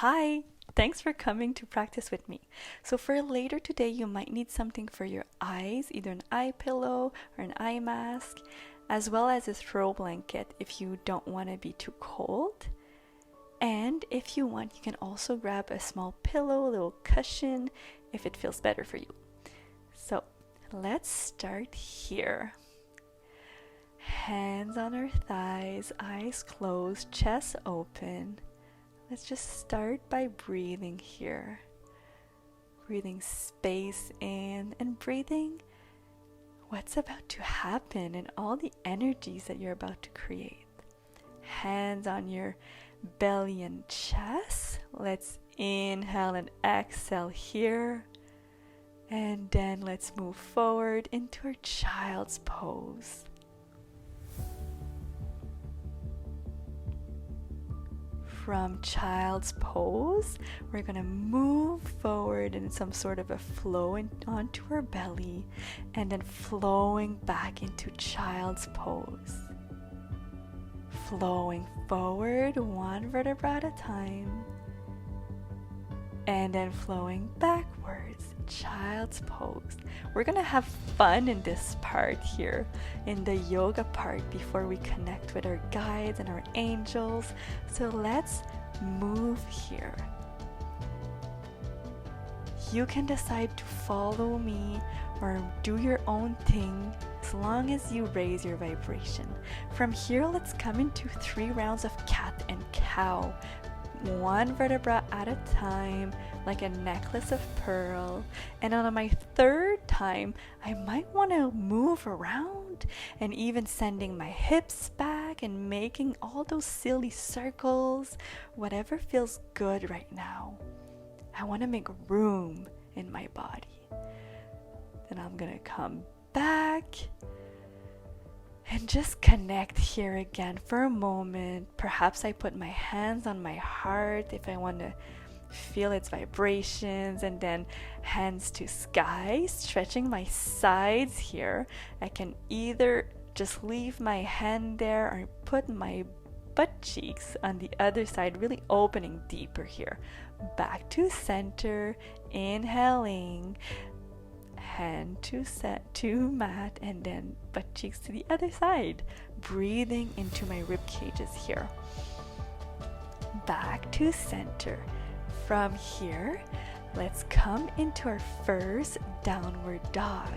Hi, thanks for coming to practice with me. So, for later today, you might need something for your eyes, either an eye pillow or an eye mask, as well as a throw blanket if you don't want to be too cold. And if you want, you can also grab a small pillow, a little cushion, if it feels better for you. So, let's start here. Hands on our thighs, eyes closed, chest open. Let's just start by breathing here. Breathing space in and breathing what's about to happen and all the energies that you're about to create. Hands on your belly and chest. Let's inhale and exhale here. And then let's move forward into our child's pose. From child's pose, we're going to move forward in some sort of a flow onto our belly and then flowing back into child's pose. Flowing forward one vertebra at a time and then flowing backwards, child's pose. We're going to have fun in this part here, in the yoga part, before we connect with our guides and our angels. So let's move here. You can decide to follow me or do your own thing as long as you raise your vibration. From here, let's come into 3 rounds of cat and cow. One vertebra at a time, like a necklace of pearl. And on my 3rd time, I might want to move around and even sending my hips back and making all those silly circles, whatever feels good right now. I want to make room in my body. Then I'm going to come back and just connect here again for a moment. Perhaps I put my hands on my heart if I want to feel its vibrations, and then hands to sky, stretching my sides here. I can either just leave my hand there or put my butt cheeks on the other side, really opening deeper here. Back to center, inhaling, hand to mat, and then butt cheeks to the other side. Breathing into my rib cages here. Back to center. From here, let's come into our first downward dog.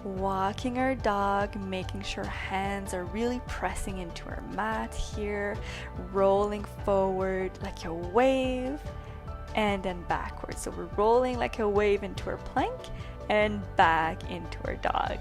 Walking our dog, making sure hands are really pressing into our mat here, rolling forward like a wave, and then backwards. So we're rolling like a wave into our plank and back into our dog,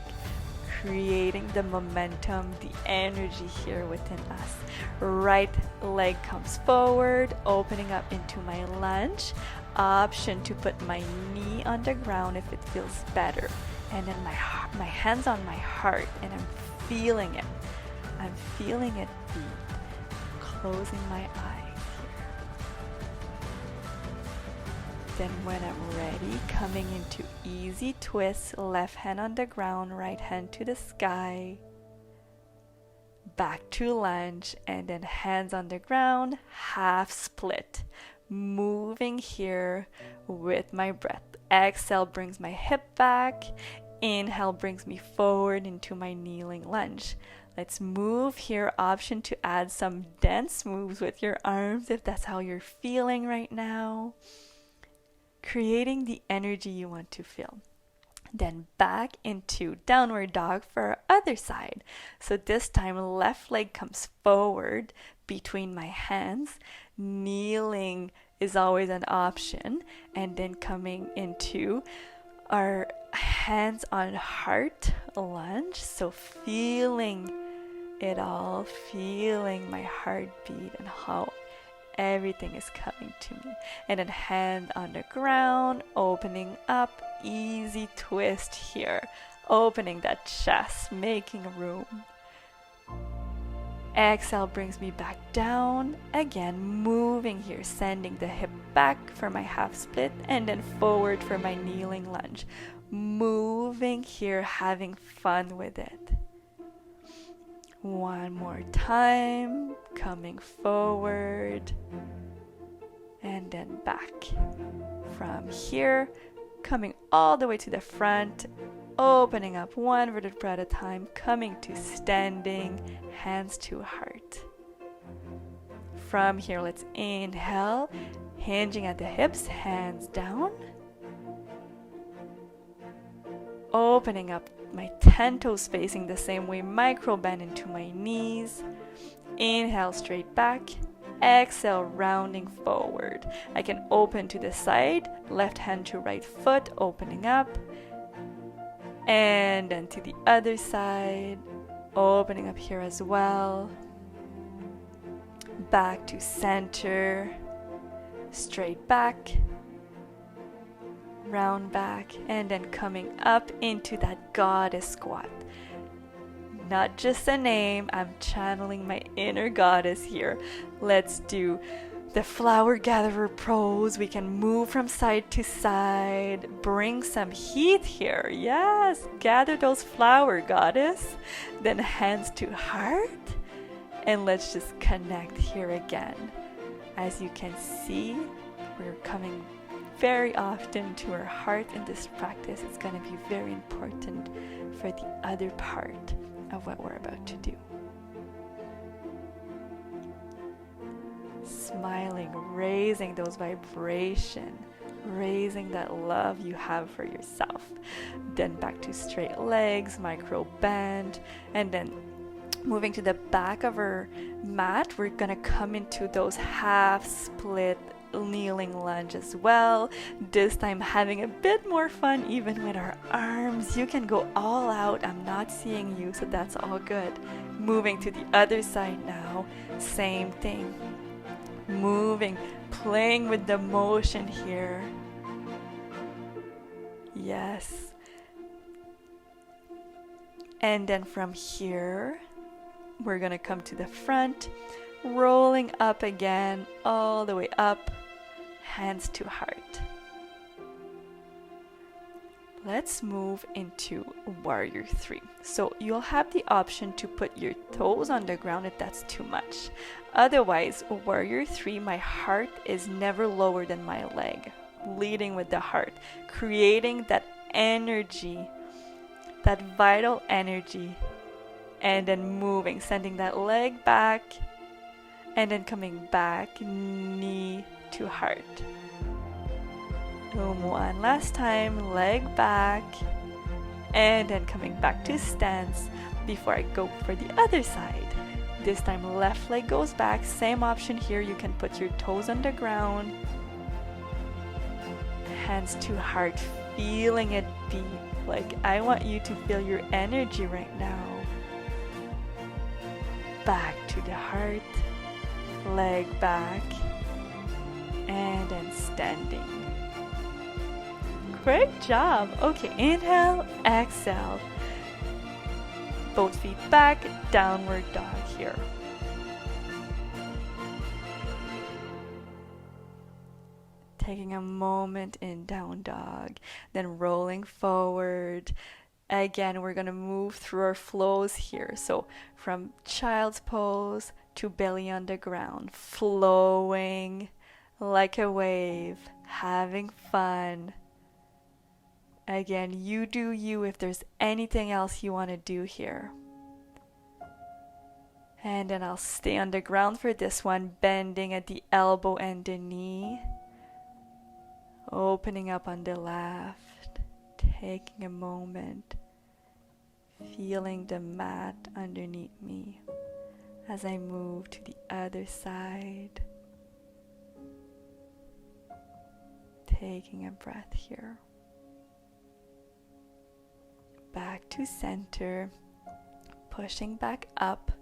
creating the momentum, the energy here within us. Right leg comes forward, opening up into my lunge. Option to put my knee on the ground if it feels better. And then my hands on my heart, and I'm feeling it. I'm feeling it beat. Closing my eyes here. Then when I'm ready, coming into easy twist, left hand on the ground, right hand to the sky. Back to lunge, and then hands on the ground, half split. Moving here with my breath. Exhale brings my hip back. Inhale brings me forward into my kneeling lunge. Let's move here. Option to add some dance moves with your arms if that's how you're feeling right now. Creating the energy you want to feel. Then back into downward dog for our other side. So this time left leg comes forward between my hands. Kneeling is always an option. And then coming into our hands on heart lunge. So feeling it all, feeling my heartbeat and how everything is coming to me. And then hand on the ground, opening up, easy twist here. Opening that chest, making room. Exhale brings me back down. Again, moving here, sending the hip back for my half split and then forward for my kneeling lunge. Moving here, having fun with it. One more time, coming forward and then back. From here, coming all the way to the front, opening up one vertebra at a time, coming to standing, hands to heart. From here, let's inhale, hinging at the hips, hands down. Opening up my 10 toes facing the same way, micro bend into my knees. Inhale, straight back. Exhale, rounding forward. I can open to the side, left hand to right foot, opening up. And then to the other side, opening up here as well. Back to center, straight back, round back, and then coming up into that goddess squat. Not just a name, I'm channeling my inner goddess here. Let's do the flower gatherer pose. We can move from side to side, bring some heat here. Yes, gather those flower, goddess. Then hands to heart, and let's just connect here again. As you can see, we're coming very often to our heart in this practice. It's going to be very important for the other part of what we're about to do. Smiling, raising those vibration, raising that love you have for yourself. Then back to straight legs, micro bend, and then moving to the back of our mat, we're gonna come into those half split kneeling lunge as well. This time having a bit more fun even with our arms. You can go all out. I'm not seeing you, so that's all good. Moving to the other side now. Same thing. Moving, playing with the motion here. Yes. And then from here, we're gonna come to the front, rolling up again, all the way up, hands to heart. Let's move into Warrior 3. So you'll have the option to put your toes on the ground if that's too much. Otherwise, Warrior 3, my heart is never lower than my leg, leading with the heart, creating that energy, that vital energy, and then moving, sending that leg back, and then coming back, knee to heart. One last time, leg back, and then coming back to stance before I go for the other side. This time left leg goes back, same option here, you can put your toes on the ground, hands to heart, feeling it beat. Like I want you to feel your energy right now. Back to the heart, leg back, and then standing. Great job. Okay, inhale, exhale. Both feet back, downward dog here. Taking a moment in down dog, then rolling forward. Again, we're going to move through our flows here. So from child's pose to belly on the ground, flowing like a wave, having fun. Again, you do you if there's anything else you want to do here. And then I'll stay on the ground for this one, bending at the elbow and the knee. Opening up on the left, taking a moment, feeling the mat underneath me as I move to the other side. Taking a breath here. Back to center, pushing back up,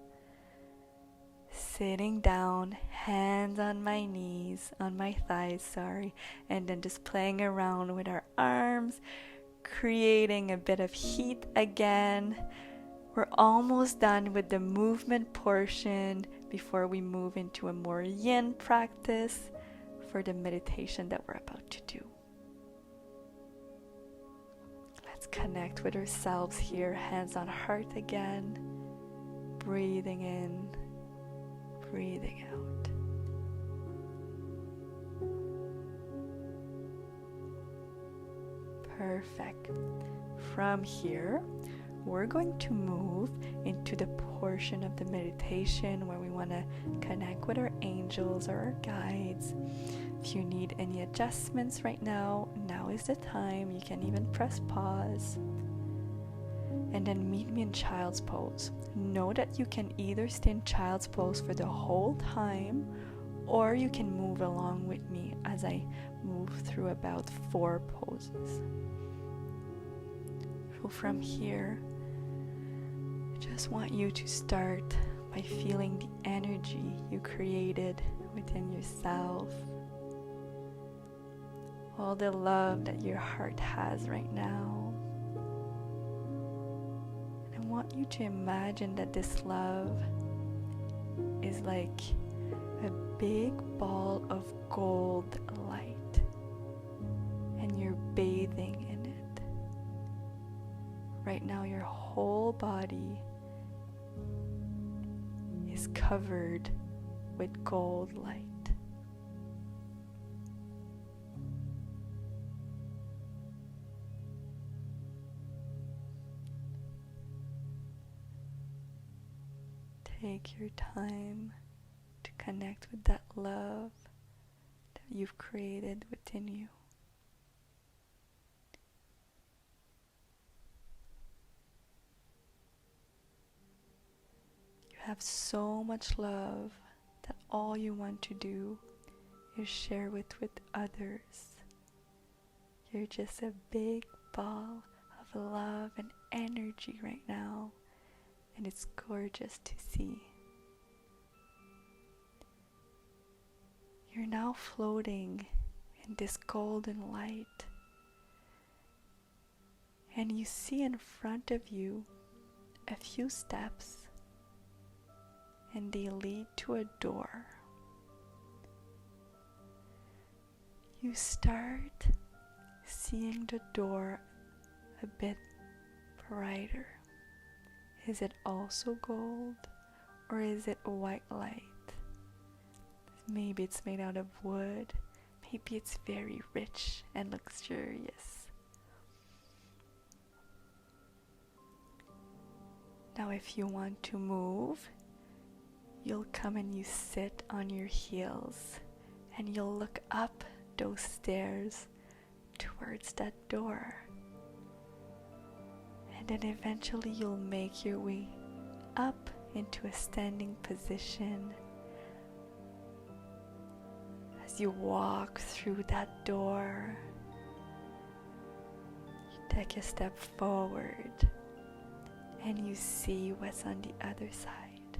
sitting down, hands on my knees, on my thighs, and then just playing around with our arms, creating a bit of heat again. We're almost done with the movement portion before we move into a more yin practice for the meditation that we're about to do. Let's connect with ourselves here, hands on heart again, breathing in, breathing out. Perfect. From here, we're going to move into the portion of the meditation where we want to connect with our angels or our guides. If you need any adjustments right now, now is the time. You can even press pause. And then meet me in child's pose. Know that you can either stay in child's pose for the whole time, or you can move along with me as I move through about 4 poses. So from here, I just want you to start by feeling the energy you created within yourself. All the love that your heart has right now. And I want you to imagine that this love is like a big ball of gold light, and you're bathing in it. Right now, your whole body is covered with gold light. Take your time to connect with that love that you've created within you. You have so much love that all you want to do is share it with others. You're just a big ball of love and energy right now, and it's gorgeous to see. You're now floating in this golden light, and you see in front of you a few steps, and they lead to a door. You start seeing the door a bit brighter. Is it also gold, or is it white light? Maybe it's made out of wood. Maybe it's very rich and luxurious. Now if you want to move, you'll come and you sit on your heels, and you'll look up those stairs towards that door. And then eventually you'll make your way up into a standing position. As you walk through that door, you take a step forward and you see what's on the other side.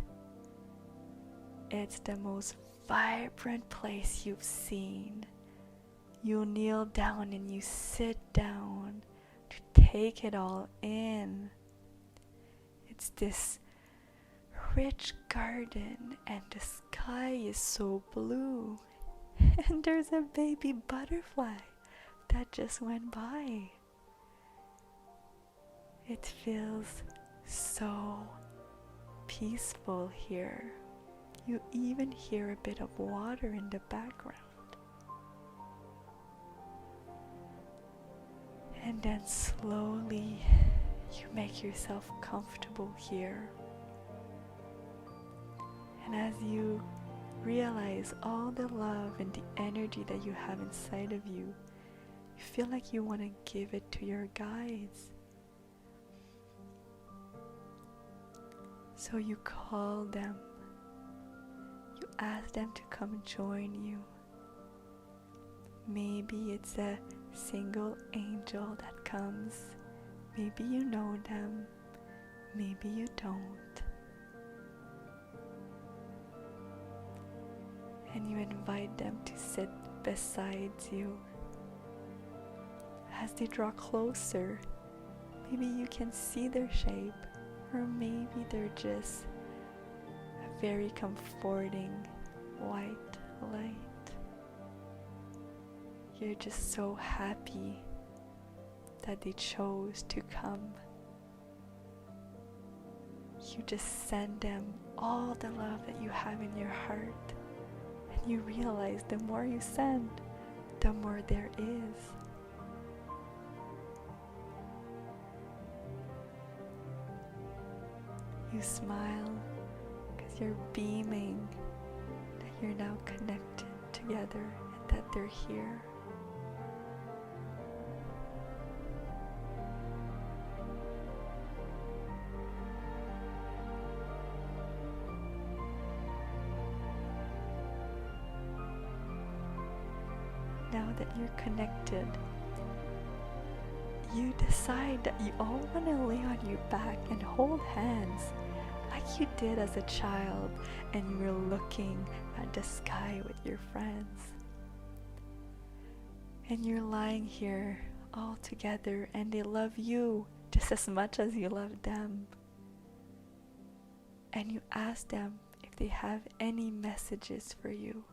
It's the most vibrant place you've seen. You kneel down and you sit down to take it all in. It's this rich garden, and the sky is so blue. And there's a baby butterfly that just went by. It feels so peaceful here. You even hear a bit of water in the background. And then slowly you make yourself comfortable here. And as you realize all the love and the energy that you have inside of you, you feel like you want to give it to your guides. So you call them. You ask them to come join you. Maybe it's a single angel that comes. Maybe you know them. Maybe you don't. And you invite them to sit beside you. As they draw closer, maybe you can see their shape, or maybe they're just a very comforting white light. You're just so happy that they chose to come. You just send them all the love that you have in your heart. And you realize the more you send, the more there is. You smile because you're beaming that you're now connected together and that they're here. Now that you're connected, you decide that you all want to lay on your back and hold hands like you did as a child, and you were looking at the sky with your friends. And you're lying here all together, and they love you just as much as you love them. And you ask them if they have any messages for you.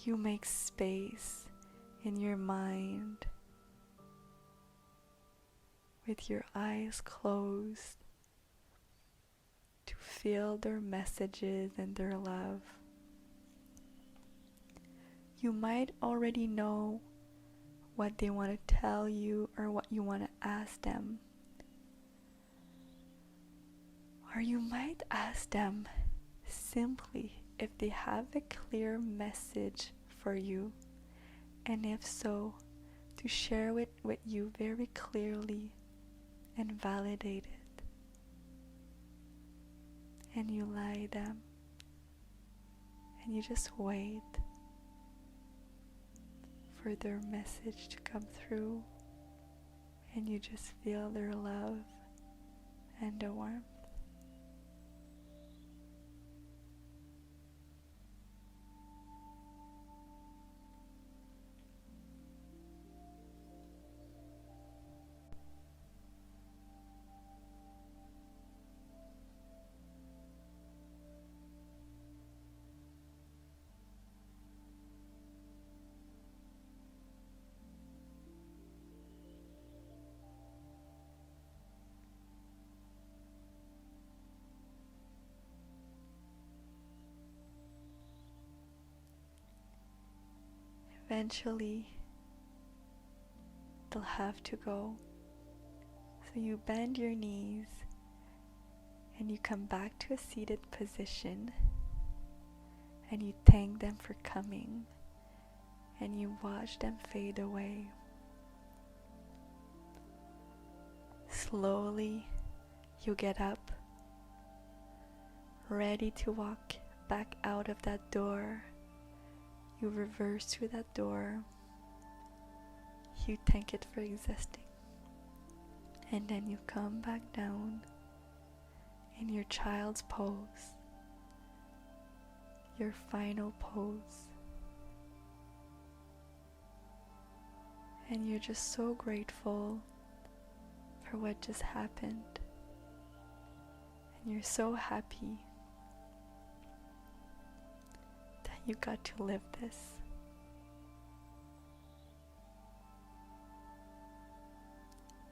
You make space in your mind with your eyes closed to feel their messages and their love. You might already know what they want to tell you or what you want to ask them. Or you might ask them simply if they have a clear message for you, and if so, to share it with you very clearly and validate it. And you lie them, and you just wait for their message to come through, and you just feel their love and the warmth. Eventually, they'll have to go. So you bend your knees and you come back to a seated position, and you thank them for coming, and you watch them fade away. Slowly, you get up, ready to walk back out of that door. You reverse through that door. You thank it for existing. And then you come back down in your child's pose, your final pose. And you're just so grateful for what just happened. And you're so happy that you got to live this.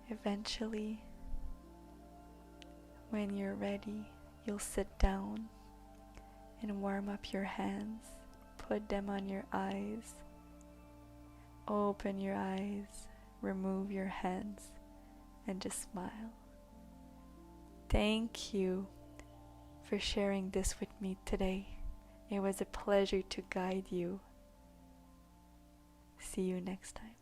Eventually, when you're ready, you'll sit down and warm up your hands, put them on your eyes, open your eyes, remove your hands, and just smile. Thank you for sharing this with me today. It was a pleasure to guide you. See you next time.